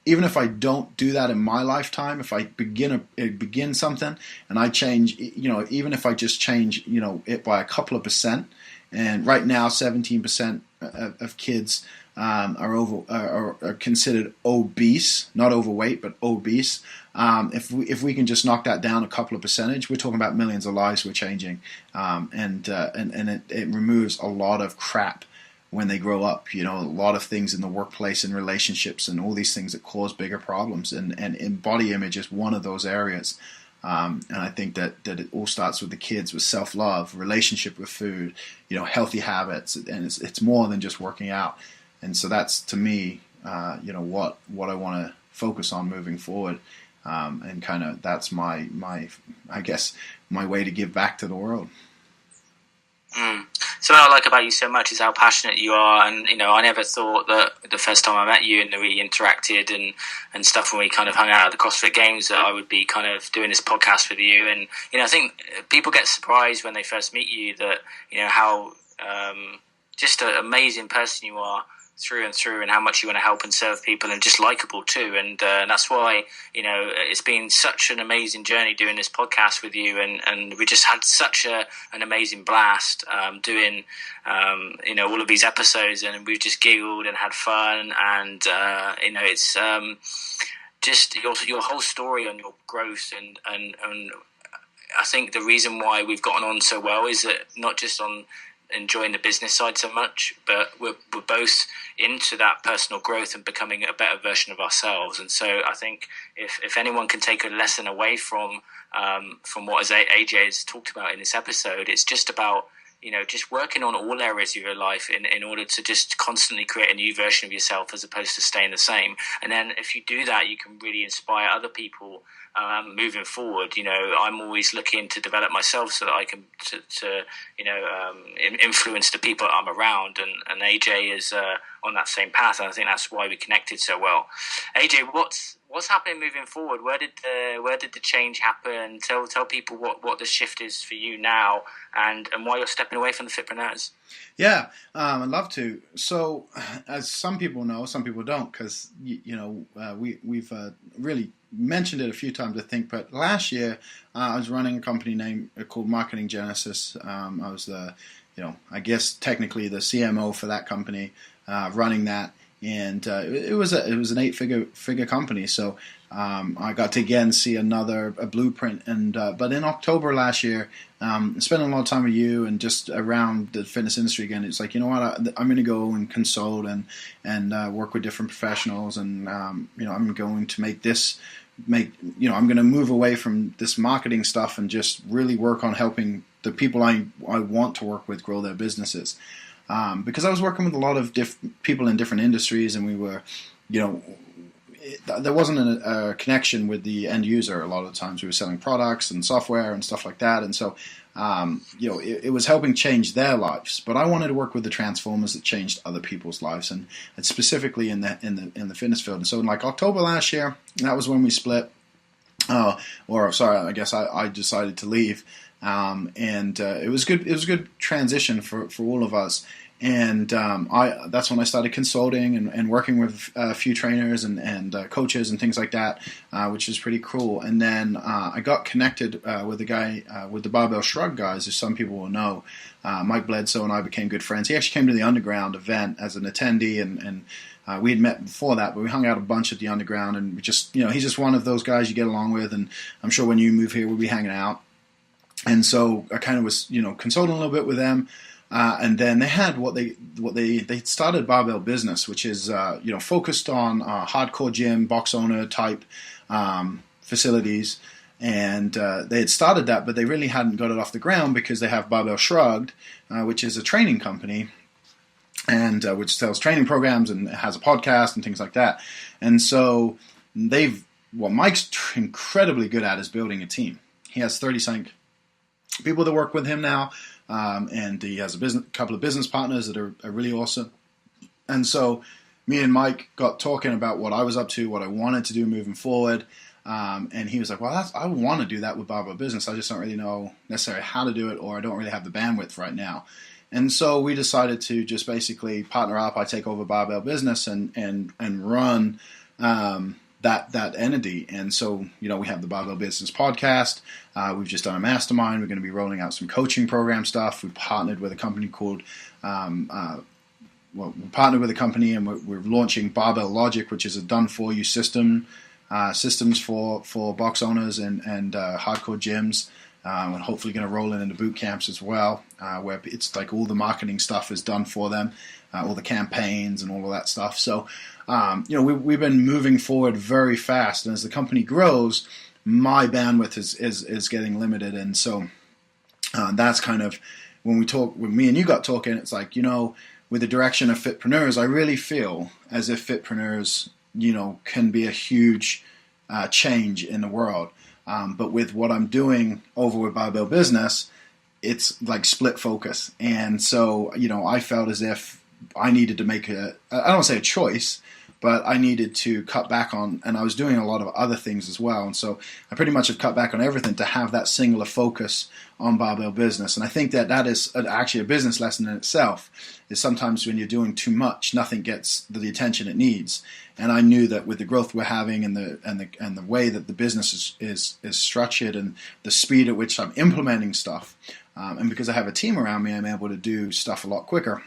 Even if I don't do that in my lifetime, if I begin something and I change, even if I just change, it by a couple of percent, and right now 17% of kids are considered obese, not overweight, but obese. If we can just knock that down a couple of percentage, we're talking about millions of lives we're changing, and it removes a lot of crap when they grow up, a lot of things in the workplace and relationships and all these things that cause bigger problems. And body image is one of those areas. And I think that it all starts with the kids, with self-love, relationship with food, healthy habits. And it's more than just working out. And so that's, to me, what I want to focus on moving forward. And kind of that's my way to give back to the world. Something I like about you so much is how passionate you are, and I never thought that the first time I met you and we interacted and stuff when we kind of hung out at the CrossFit Games that I would be kind of doing this podcast with you. And I think people get surprised when they first meet you that how just an amazing person you are through and through, and how much you want to help and serve people, and just likable too. And that's why it's been such an amazing journey doing this podcast with you, and we just had such an amazing blast doing all of these episodes, and we've just giggled and had fun, and it's just your whole story on your growth, and I think the reason why we've gotten on so well is that not just on enjoying the business side so much, but we're both into that personal growth and becoming a better version of ourselves. And so I think if anyone can take a lesson away from what AJ has talked about in this episode, it's just about just working on all areas of your life in order to just constantly create a new version of yourself, as opposed to staying the same. And then if you do that, you can really inspire other people moving forward. I'm always looking to develop myself so that I can influence the people that I'm around, and AJ is on that same path, and I think that's why we connected so well. AJ, what's happening moving forward? Where did the change happen? Tell people what the shift is for you now, and why you're stepping away from the Fitpreneurs. Yeah, I'd love to. So, as some people know, some people don't, because we've really mentioned it a few times, I think, but last year I was running a company called Marketing Genesis. I was I guess technically the CMO for that company, running that, and it was an 8-figure company. So I got to again see a blueprint, and but in October last year, spending a lot of time with you and just around the fitness industry again, it's like, you know what, I'm going to go and consult and work with different professionals, and I'm going to I'm going to move away from this marketing stuff and just really work on helping the people I want to work with grow their businesses. Because I was working with a lot of people in different industries, and we were, there wasn't a connection with the end user. A lot of the times we were selling products and software and stuff like that, and so it was helping change their lives. But I wanted to work with the transformers that changed other people's lives, and specifically in the fitness field. And so in like October last year, that was when we split. I guess I decided to leave, and it was good. It was a good transition for all of us. And that's when I started consulting and working with a few trainers and coaches and things like that, which is pretty cool. And then I got connected with a guy with the Barbell Shrug guys, as some people will know. Mike Bledsoe and I became good friends. He actually came to the Underground event as an attendee, and we had met before that, but we hung out a bunch at the Underground. And we just, he's just one of those guys you get along with. And I'm sure when you move here, we'll be hanging out. And so I kind of was, consulting a little bit with them. And then they had they started Barbell Business, which is focused on hardcore gym, box owner type facilities, and they had started that, but they really hadn't got it off the ground because they have Barbell Shrugged, which is a training company, and which sells training programs and has a podcast and things like that. And so what Mike's incredibly good at is building a team. He has 30-something people that work with him now. And he has a couple of business partners that are really awesome. And so me and Mike got talking about what I was up to, what I wanted to do moving forward. And he was like, well, I want to do that with Barbell Business. I just don't really know necessarily how to do it, or I don't really have the bandwidth right now. And so we decided to just basically partner up. I take over Barbell Business and run that entity. And so, we have the Barbell Business podcast. We've just done a mastermind. We're going to be rolling out some coaching program stuff. We partnered with a company called, we partnered with a company, and we're launching Barbell Logic, which is a done-for-you systems for box owners and hardcore gyms. And hopefully going to roll it into boot camps as well, where it's like all the marketing stuff is done for them, all the campaigns and all of that stuff. So, we've been moving forward very fast, and as the company grows, my bandwidth is getting limited, and so that's kind of when me and you got talking. It's like, with the direction of Fitpreneurs, I really feel as if Fitpreneurs, can be a huge change in the world. But with what I'm doing over with Barbell Business, it's like split focus. And so, I felt as if I needed to make I don't want to say a choice, but I needed to cut back on, and I was doing a lot of other things as well. And so I pretty much have cut back on everything to have that singular focus on Barbell Business. And I think that is actually a business lesson in itself, is sometimes when you're doing too much, nothing gets the attention it needs. And I knew that with the growth we're having and the way that the business is structured and the speed at which I'm implementing stuff, and because I have a team around me, I'm able to do stuff a lot quicker.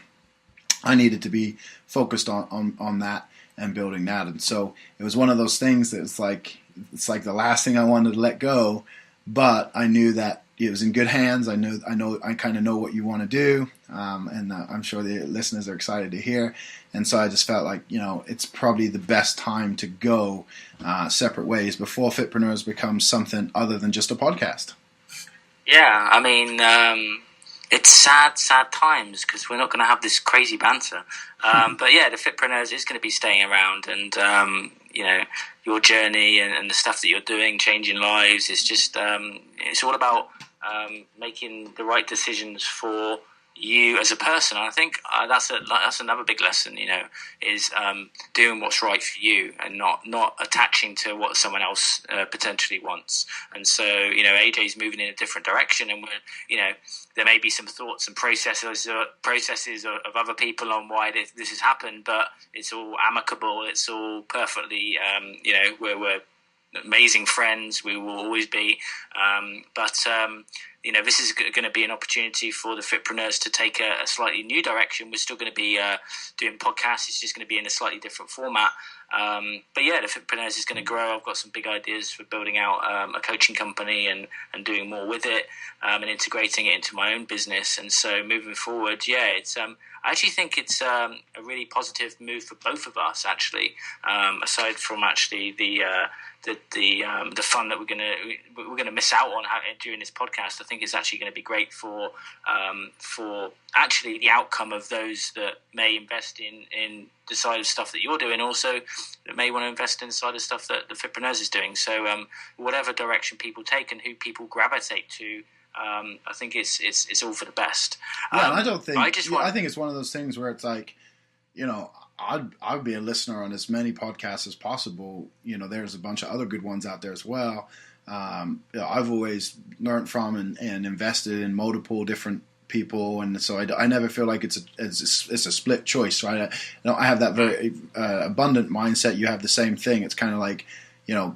I needed to be focused on that and building that. And so it was one of those things that it's like the last thing I wanted to let go, but I knew that it was in good hands. I kind of know what you want to do, and I'm sure the listeners are excited to hear. And so I just felt like, it's probably the best time to go separate ways before Fitpreneurs becomes something other than just a podcast. Yeah, I mean, it's sad times because we're not going to have this crazy banter. But yeah, the Fitpreneurs is going to be staying around, and your journey and the stuff that you're doing, changing lives. It's just it's all about making the right decisions for you as a person. And I think that's another big lesson, is doing what's right for you and not attaching to what someone else potentially wants. And so, AJ's moving in a different direction, and we're, there may be some thoughts and processes of other people on why this has happened, but it's all amicable. It's all perfectly, we're amazing friends. We will always be. But this is going to be an opportunity for the Fitpreneurs to take a slightly new direction. We're still going to be doing podcasts. It's just going to be in a slightly different format. But yeah, the Fitpreneurs is going to grow. I've got some big ideas for building out a coaching company and doing more with it, and integrating it into my own business. And so moving forward, it's I actually think it's a really positive move for both of us. Actually, aside from actually the fun that we're gonna miss out on during this podcast, I think it's actually going to be great for actually the outcome of those that may invest in the side of stuff that you're doing, also that may want to invest in the side of stuff that the Fitpreneurs is doing. So whatever direction people take and who people gravitate to, I think it's all for the best. Yeah, and I think it's one of those things where it's like, I'd be a listener on as many podcasts as possible. There's a bunch of other good ones out there as well. I've always learned from and invested in multiple different people, and so I never feel like it's a split choice, right? I have that very abundant mindset. You have the same thing. It's kind of like,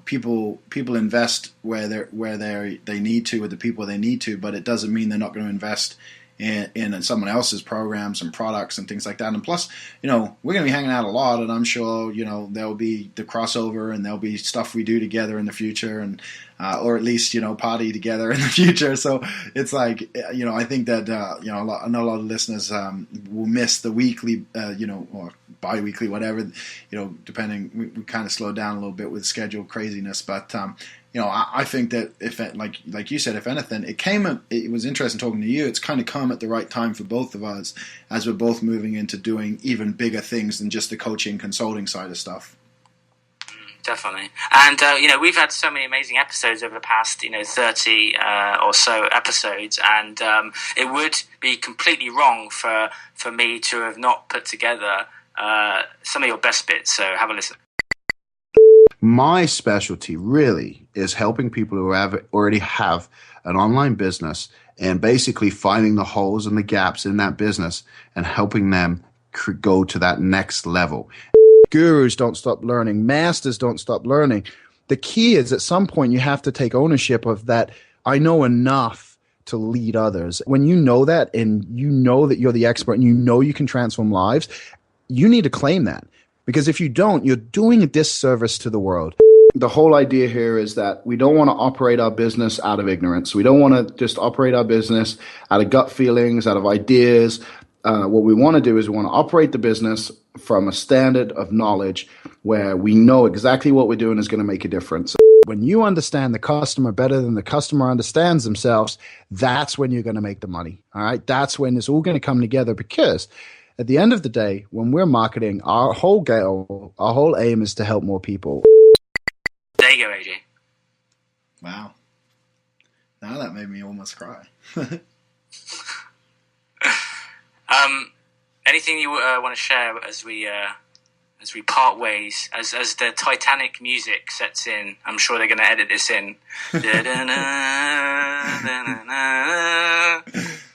people invest where they need to with the people they need to, but it doesn't mean they're not going to invest in someone else's programs and products and things like that. And plus, we're going to be hanging out a lot, and I'm sure, there'll be the crossover and there'll be stuff we do together in the future, and or at least, party together in the future. So it's like, I think that, I know a lot of listeners will miss the weekly, or bi-weekly, whatever, depending, we kind of slowed down a little bit with schedule craziness, but I think that if like you said, if anything, it was interesting talking to you. It's kind of come at the right time for both of us, as we're both moving into doing even bigger things than just the coaching consulting side of stuff. Definitely. And, we've had so many amazing episodes over the past, 30 or so episodes. And it would be completely wrong for me to have not put together some of your best bits. So have a listen. My specialty really is helping people who already have an online business and basically finding the holes and the gaps in that business and helping them go to that next level. Gurus don't stop learning. Masters don't stop learning. The key is at some point you have to take ownership of that. I know enough to lead others. When you know that, and you know that you're the expert, and you can transform lives, you need to claim that. Because if you don't, you're doing a disservice to the world. The whole idea here is that we don't want to operate our business out of ignorance. We don't want to just operate our business out of gut feelings, out of ideas. What we want to do is we want to operate the business from a standard of knowledge where we know exactly what we're doing is going to make a difference. When you understand the customer better than the customer understands themselves, that's when you're going to make the money. All right. That's when it's all going to come together, because at the end of the day, when we're marketing, our whole goal, our whole aim is to help more people. There you go, AJ. Wow. Now that made me almost cry. Anything you want to share as we part ways, as the Titanic music sets in? I'm sure they're going to edit this in.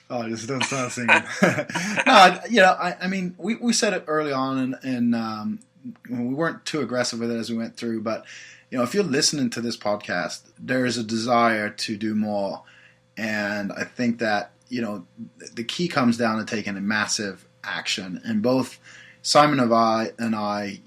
Oh, just don't start singing. No, I mean, we said it early on, and we weren't too aggressive with it as we went through. But if you're listening to this podcast, there is a desire to do more, and I think that the key comes down to taking a massive action. And both Simon and I,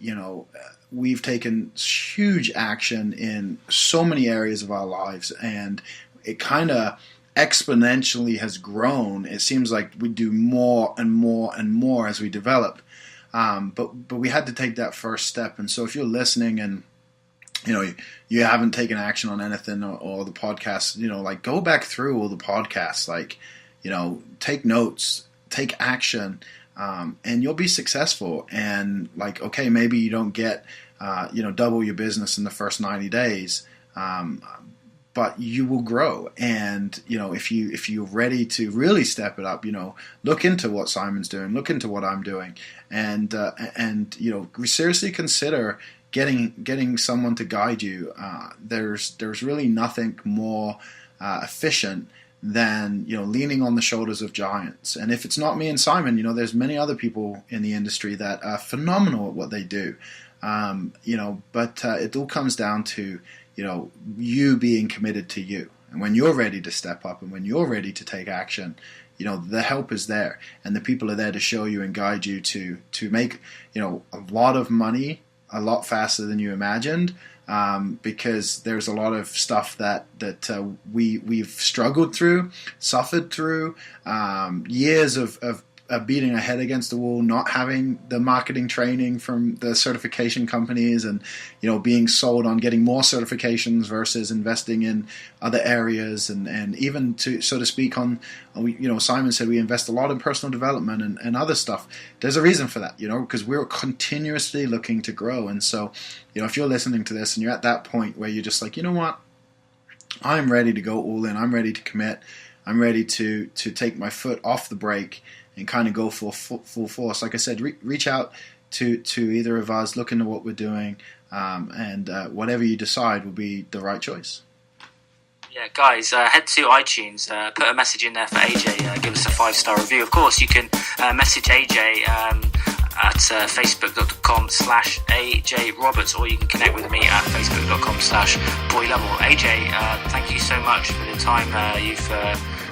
we've taken huge action in so many areas of our lives, and it kind of exponentially has grown. It seems like we do more and more and more as we develop, but we had to take that first step. And so if you're listening and you haven't taken action on anything or the podcast, go back through all the podcasts, take notes, take action, and you'll be successful. And okay, maybe you don't get double your business in the first 90 days, but you will grow. And if you're ready to really step it up, look into what Simon's doing, look into what I'm doing, and seriously consider getting someone to guide you. There's really nothing more efficient than leaning on the shoulders of giants. And if it's not me and Simon, there's many other people in the industry that are phenomenal at what they do. But it all comes down to you being committed to you. And when you're ready to step up and when you're ready to take action, the help is there, and the people are there to show you and guide you to make, a lot of money a lot faster than you imagined, because there's a lot of stuff that we've struggled through, suffered through, years of beating our head against the wall, not having the marketing training from the certification companies, and being sold on getting more certifications versus investing in other areas, and even to, so to speak, on Simon said we invest a lot in personal development and other stuff. There's a reason for that, because we're continuously looking to grow. And so if you're listening to this and you're at that point where you're just like, what, I'm ready to go all in, I'm ready to commit, I'm ready to take my foot off the brake and kind of go full force. Like I said, reach out to either of us, look into what we're doing, and whatever you decide will be the right choice. Yeah, guys, head to iTunes, put a message in there for AJ, give us a 5-star review. Of course, you can message AJ at facebook.com/AJ Roberts, or you can connect with me at facebook.com/boylevel. AJ, thank you so much for the time you've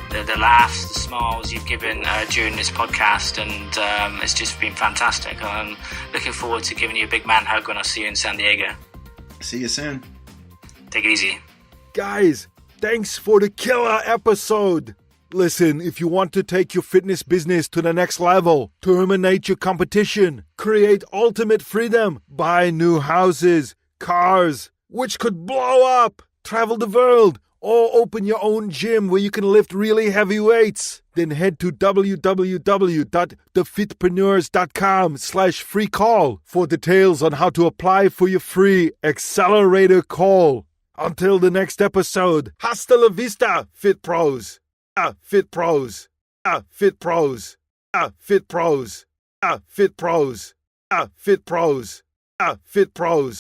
the laughs, the smiles you've given during this podcast, and it's just been fantastic. I'm looking forward to giving you a big man hug when I see you in San Diego. See you soon. Take it easy. Guys, thanks for the killer episode. Listen, if you want to take your fitness business to the next level, terminate your competition, create ultimate freedom, buy new houses, cars, which could blow up, travel the world, or open your own gym where you can lift really heavy weights, then head to www.thefitpreneurs.com/free call for details on how to apply for your free accelerator call. Until the next episode, hasta la vista, Fit Pros. Fit Pros. Fit Pros. Fit Pros. Fit Pros. Fit Pros. Fit Pros.